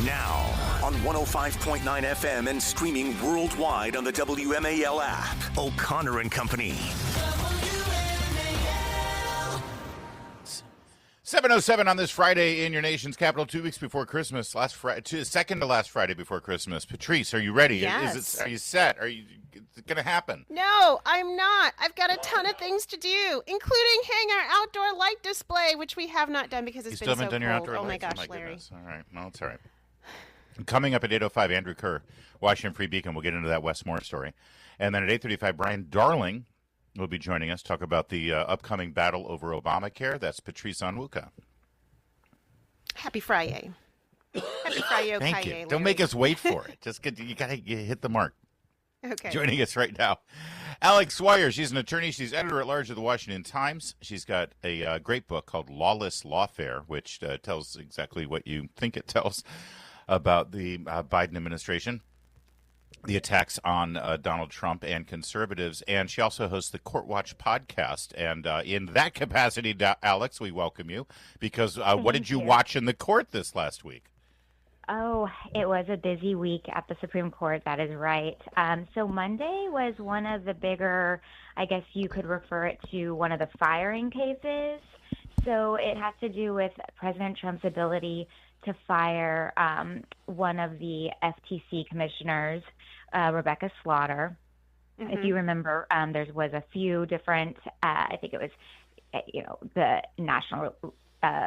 Now, on 105.9 FM and streaming worldwide on the WMAL app. O'Connor and Company. 7:07 on this Friday in your nation's capital, 2 weeks before Christmas, second to last Friday before Christmas. Patrice, are you ready? Yes. Are you set? Is it going to happen? No, I'm not. I've got a ton of things to do, including hang our outdoor light display, which we have not done because it's been so cold. You still haven't done your outdoor lights? Oh my gosh, Larry. Goodness. All right. Well, it's all right. Coming up at 8:05, Andrew Kerr, Washington Free Beacon. We'll get into that Wes Moore story. And then at 8:35, Brian Darling will be joining us, talk about the upcoming battle over Obamacare. That's Patrice Onwuka. Happy Friday. Happy Friday, Thank you. Larry. Don't make us wait for it. You gotta hit the mark. Okay. Joining us right now, Alex Swoyer. She's an attorney. She's editor-at-large of the Washington Times. She's got a great book called Lawless, Lawfare, which tells exactly what you think it tells about the Biden administration, the attacks on Donald Trump and conservatives. And she also hosts the Court Watch podcast. And in that capacity, Alex, we welcome you because what did you watch in the court this last week? Oh, it was a busy week at the Supreme Court. That is right. So Monday was one of the bigger, I guess you could refer it to one of the firing cases. So it has to do with President Trump's ability to fire one of the FTC commissioners, Rebecca Slaughter. Mm-hmm. If you remember, there was a few different, I think it was, the National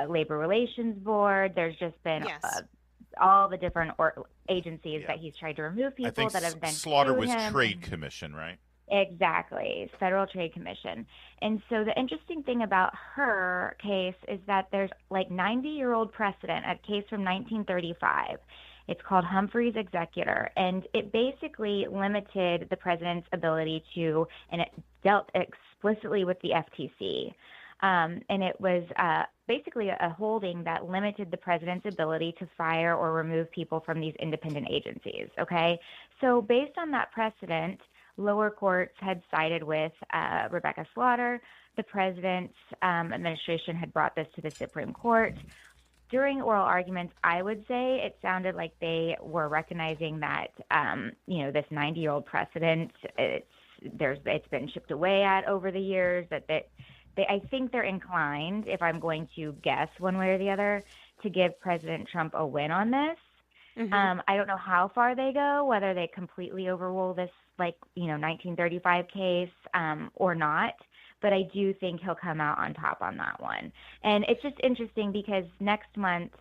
Labor Relations Board. There's just been all the different agencies that he's tried to remove people that have been Slaughter was him. Trade Commission, right? Exactly, Federal Trade Commission. And so the interesting thing about her case is that there's like 90-year-old precedent, a case from 1935. It's called Humphrey's Executor, and it basically limited the president's ability to, and it dealt explicitly with the FTC. And it was basically a holding that limited the president's ability to fire or remove people from these independent agencies, okay? So based on that precedent, lower courts had sided with Rebecca Slaughter. The president's administration had brought this to the Supreme Court. During oral arguments, I would say it sounded like they were recognizing that, this 90-year-old precedent, it's been chipped away at over the years, I think they're inclined, if I'm going to guess one way or the other, to give President Trump a win on this. Mm-hmm. I don't know how far they go, whether they completely overrule this, 1935 case or not. But I do think he'll come out on top on that one. And it's just interesting because next month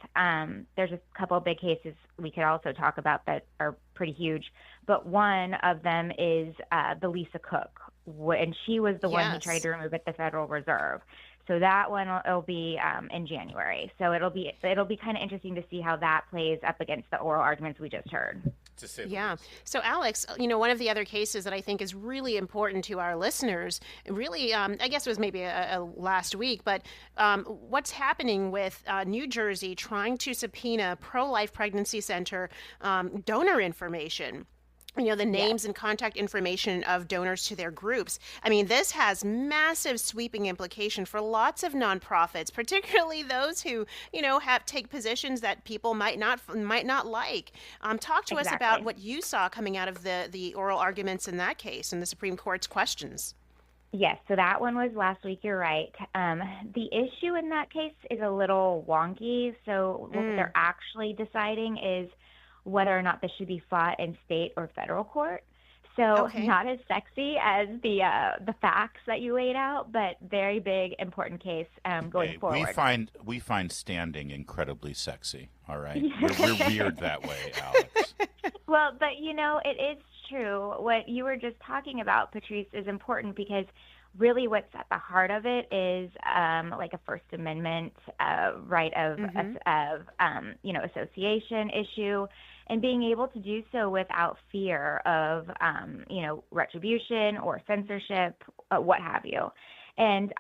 there's a couple of big cases we could also talk about that are pretty huge. But one of them is the Lisa Cook, and she was the one who tried to remove at the Federal Reserve. So that one will be in January. So it'll be kind of interesting to see how that plays up against the oral arguments we just heard. So Alex, one of the other cases that I think is really important to our listeners, really, I guess it was maybe a last week, but what's happening with New Jersey trying to subpoena pro-life pregnancy center donor information. The names and contact information of donors to their groups. I mean, this has massive sweeping implication for lots of nonprofits, particularly those who, take positions that people might not like. Talk to us about what you saw coming out of the oral arguments in that case and the Supreme Court's questions. Yes, so that one was last week, you're right. The issue in that case is a little wonky. So what they're actually deciding is whether or not this should be fought in state or federal court. So not as sexy as the facts that you laid out, but very big, important case going forward. We find standing incredibly sexy, all right? We're weird that way, Alex. Well, but, it is true. What you were just talking about, Patrice, is important because really what's at the heart of it is like a First Amendment right of association issue, and being able to do so without fear of retribution or censorship, what have you. And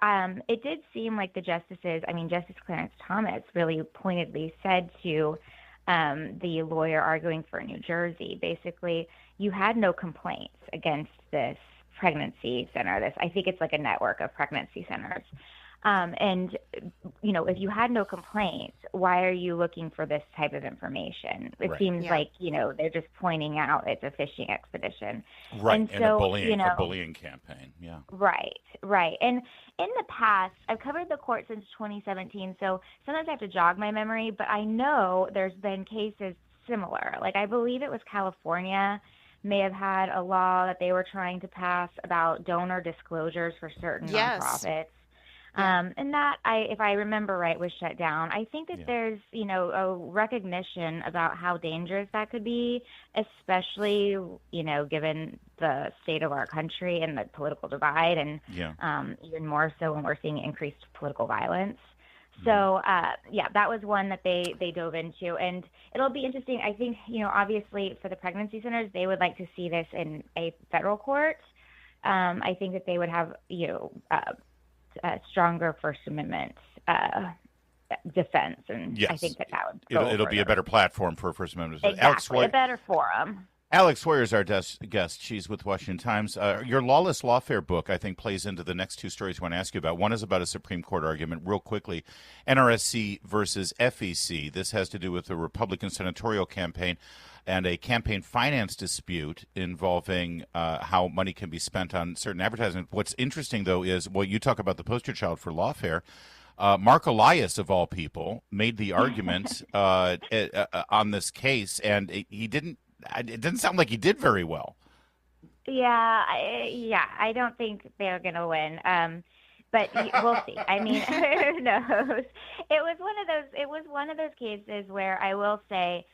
it did seem like the justices, Justice Clarence Thomas really pointedly said to the lawyer arguing for New Jersey, basically, you had no complaints against this pregnancy center. I think it's like a network of pregnancy centers. And, if you had no complaints, why are you looking for this type of information? It Right. seems Yeah. like, they're just pointing out it's a fishing expedition. Right, And and so, a bullying campaign. Yeah. Right, right. And in the past, I've covered the court since 2017, so sometimes I have to jog my memory, but I know there's been cases similar. Like, I believe it was California may have had a law that they were trying to pass about donor disclosures for certain Yes. nonprofits. Yeah. And that, if I remember right, was shut down. I think that Yeah. there's, a recognition about how dangerous that could be, especially, given the state of our country and the political divide, and Yeah. even more so when we're seeing increased political violence. So, that was one that they dove into. And it'll be interesting. I think, obviously for the pregnancy centers, they would like to see this in a federal court. I think that they would have, a stronger First Amendment defense, and Yes. I think that would go It'll be a further. better platform for First Amendment. Exactly, a better forum. Alex Swoyer is our guest. She's with Washington Times. Your Lawless Lawfare book, I think, plays into the next two stories I want to ask you about. One is about a Supreme Court argument, real quickly, NRSC versus FEC. This has to do with the Republican senatorial campaign and a campaign finance dispute involving how money can be spent on certain advertising. What's interesting, though, is, you talk about the poster child for Lawfare. Mark Elias, of all people, made the argument on this case, and he didn't. It didn't sound like he did very well. Yeah, I don't think they're going to win. But we'll see. I mean, who knows? It was one of those cases where I will say,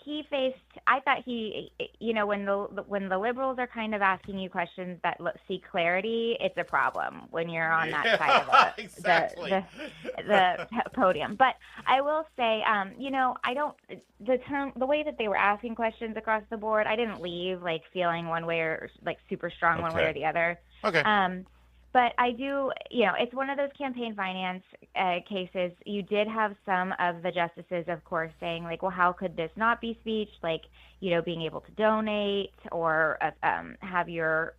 he faced. I thought when the liberals are kind of asking you questions that see clarity, it's a problem when you're on that side of exactly. the podium. But I will say, I don't the way that they were asking questions across the board, I didn't leave like feeling one way or like super strong one way or the other. Okay. But I do, it's one of those campaign finance cases. You did have some of the justices, of course, saying, like, well, how could this not be speech? Like, being able to donate or have your,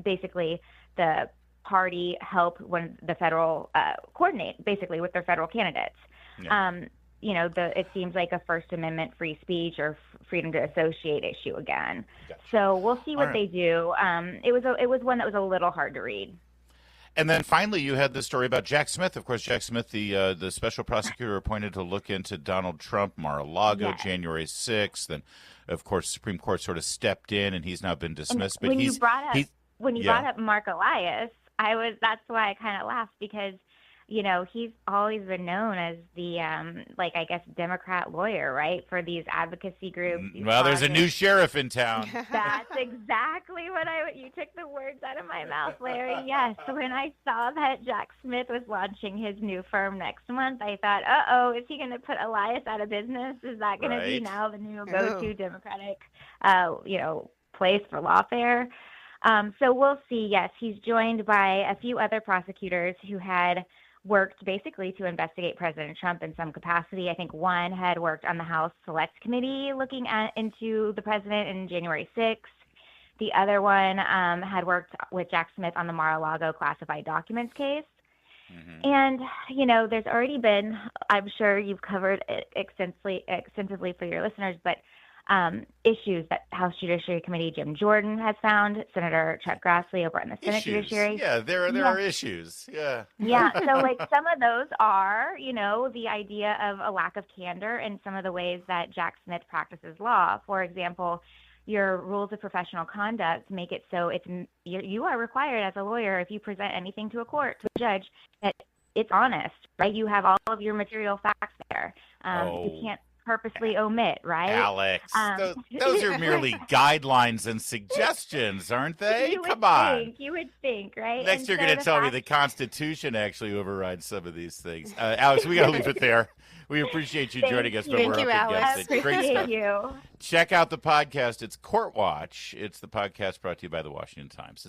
basically, the party help when the federal coordinate, basically, with their federal candidates. Yeah. It seems like a First Amendment free speech or freedom to associate issue again. Gotcha. So we'll see what they do. It was one that was a little hard to read. And then finally, you had the story about Jack Smith. Of course, Jack Smith, the special prosecutor appointed to look into Donald Trump, Mar-a-Lago, Yes. January 6th. And, of course, Supreme Court sort of stepped in, and he's now been dismissed. But when you brought up Mark Elias, that's why I kind of laughed, because he's always been known as the I guess Democrat lawyer, right, for these advocacy groups. Well, there's a new sheriff in town. That's exactly what you took the words out of my mouth, Larry. Yes, when I saw that Jack Smith was launching his new firm next month, I thought, is he going to put Elias out of business? Is that going to be now the new go-to Democratic, place for Lawfare? So we'll see. Yes, he's joined by a few other prosecutors who had worked basically to investigate President Trump in some capacity. I think one had worked on the House Select Committee looking into the president in January 6th. The other one had worked with Jack Smith on the Mar-a-Lago classified documents case. Mm-hmm. And, there's already been, I'm sure you've covered it extensively for your listeners, but issues that House Judiciary Committee Jim Jordan has found, Senator Chuck Grassley over in the Senate Judiciary. Yeah, there are issues. Yeah. Yeah, so some of those are, the idea of a lack of candor in some of the ways that Jack Smith practices law. For example, your rules of professional conduct make it so you are required as a lawyer, if you present anything to a court, to a judge, that it's honest, right? You have all of your material facts there. You can't purposely omit, right? Alex, those are merely guidelines and suggestions, aren't they? Come on. You would think, right? Next, you're going to tell me the Constitution actually overrides some of these things. Alex, we got to leave it there. We appreciate you joining us. Thank you, Alex. Great stuff. You. Check out the podcast. It's Court Watch. It's the podcast brought to you by the Washington Times.